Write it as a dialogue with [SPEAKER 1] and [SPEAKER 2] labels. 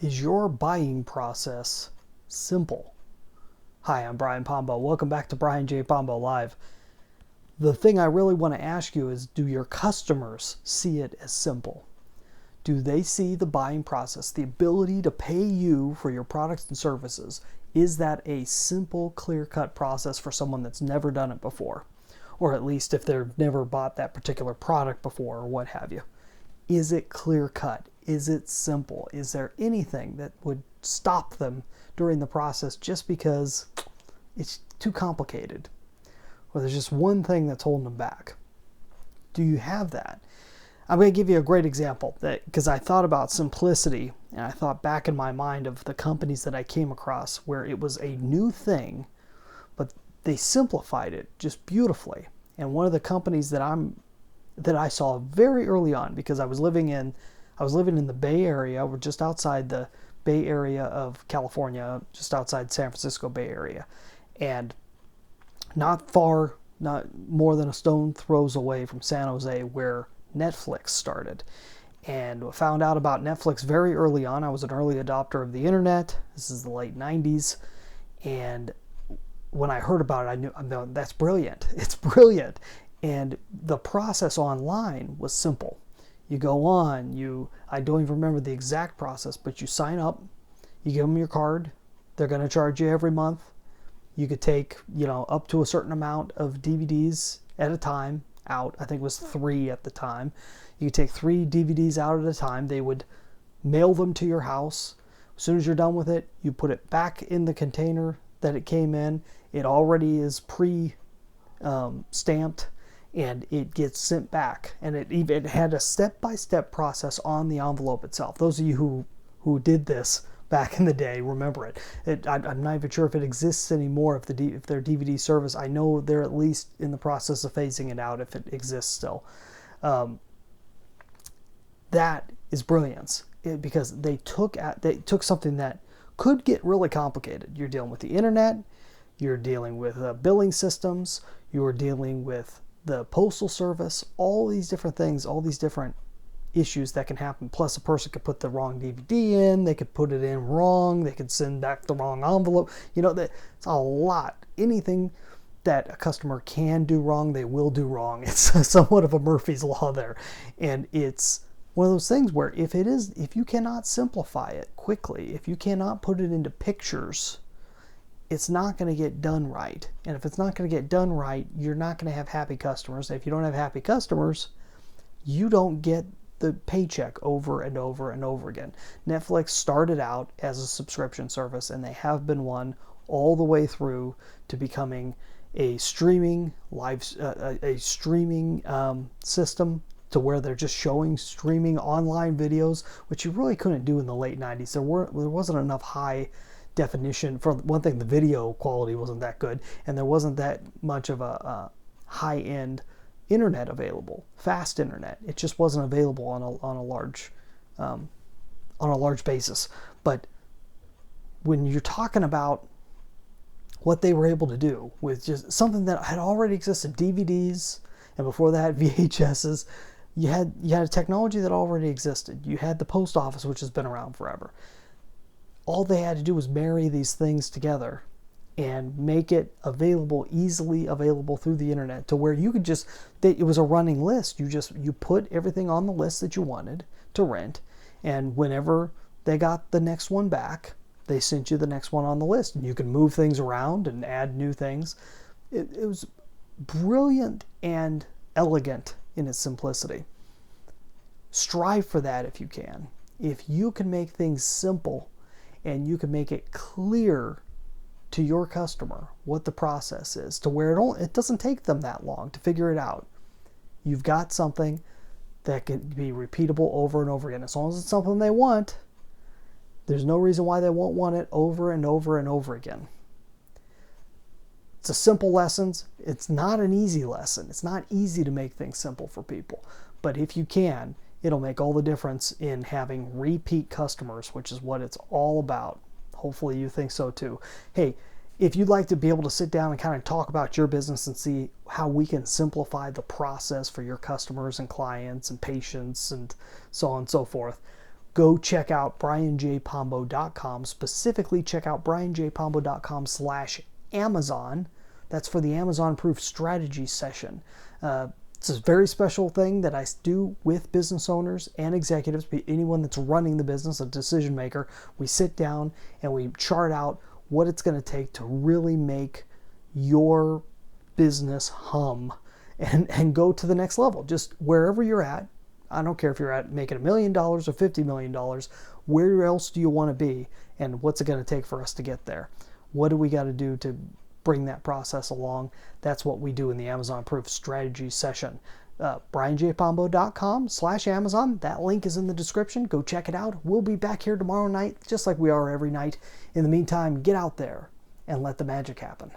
[SPEAKER 1] Is your buying process simple? Hi, I'm Brian Pombo. Welcome back to Brian J. Pombo Live. The thing I really want to ask you is, do your customers see it as simple? Do they see the buying process, the ability to pay you for your products and services? Is that a simple, clear-cut process for someone that's never done it before? Or at least if they've never bought that particular product before or what have you. Is it clear-cut? Is it simple? Is there anything that would stop them during the process just because it's too complicated? Or there's just one thing that's holding them back? Do you have that? I'm going to give you a great example because I thought about simplicity, and I thought back in my mind of the companies that I came across where it was a new thing, but they simplified it just beautifully. And one of the companies that I saw very early on, because I was living in the Bay Area. We're just outside the Bay Area of California, just outside San Francisco Bay Area, and not more than a stone throws away from San Jose, where Netflix started. And I found out about Netflix very early on. I was an early adopter of the internet. This is the late 90s. And when I heard about it, I knew that's brilliant. It's brilliant. And the process online was simple. You go on, I don't even remember the exact process, but you sign up, you give them your card, they're going to charge you every month. You could take, up to a certain amount of DVDs at a time out. I think it was 3 at the time. You could take 3 DVDs out at a time. They would mail them to your house. As soon as you're done with it, you put it back in the container that it came in. It already is pre-stamped. And it gets sent back. And it had a step-by-step process on the envelope itself. Those of you who did this back in the day remember it. I'm not even sure if it exists anymore, if their DVD service. I know they're at least in the process of phasing it out if it exists still. That is brilliance, because they took something that could get really complicated. You're dealing with the internet. You're dealing with billing systems. You're dealing with the postal service, all these different things, all these different issues that can happen. Plus, a person could put the wrong DVD in, they could put it in wrong, they could send back the wrong envelope. It's a lot. Anything that a customer can do wrong, they will do wrong. It's somewhat of a Murphy's Law there. And it's one of those things where if you cannot simplify it quickly, if you cannot put it into pictures, it's not going to get done right. And if it's not going to get done right, you're not going to have happy customers. And if you don't have happy customers, you don't get the paycheck over and over and over again. Netflix started out as a subscription service, and they have been one all the way through to becoming a streaming system, to where they're just showing streaming online videos, which you really couldn't do in the late 90s. There wasn't enough high definition. For one thing, the video quality wasn't that good, and there wasn't that much of a high-end internet available, fast internet. It just wasn't available on a large basis. But when you're talking about what they were able to do with just something that had already existed, DVDs, and before that VHSs, you had a technology that already existed. You had the post office, which has been around forever. All they had to do was marry these things together and make it easily available through the internet, to where you could it was a running list. You put everything on the list that you wanted to rent, and whenever they got the next one back, they sent you the next one on the list, and you can move things around and add new things. It was brilliant and elegant in its simplicity. Strive for that if you can. If you can make things simple, and you can make it clear to your customer what the process is, to where it doesn't take them that long to figure it out. You've got something that can be repeatable over and over again. As long as it's something they want, there's no reason why they won't want it over and over and over again. It's a simple lesson. It's not an easy lesson. It's not easy to make things simple for people. But if you can, it'll make all the difference in having repeat customers, which is what it's all about. Hopefully you think so too. Hey, if you'd like to be able to sit down and kind of talk about your business and see how we can simplify the process for your customers and clients and patients and so on and so forth, go check out brianjpombo.com. Specifically, check out brianjpombo.com/Amazon. That's for the Amazon Proof Strategy session. It's a very special thing that I do with business owners and executives, anyone that's running the business, a decision maker. We sit down and we chart out what it's going to take to really make your business hum and go to the next level. Just wherever you're at, I don't care if you're at making $1 million or $50 million, where else do you want to be, and what's it going to take for us to get there? What do we got to do to bring that process along? That's what we do in the Amazon Proof Strategy session. brianjpombo.com/Amazon. That link is in the description. Go check it out. We'll be back here tomorrow night, just like we are every night. In the meantime, get out there and let the magic happen.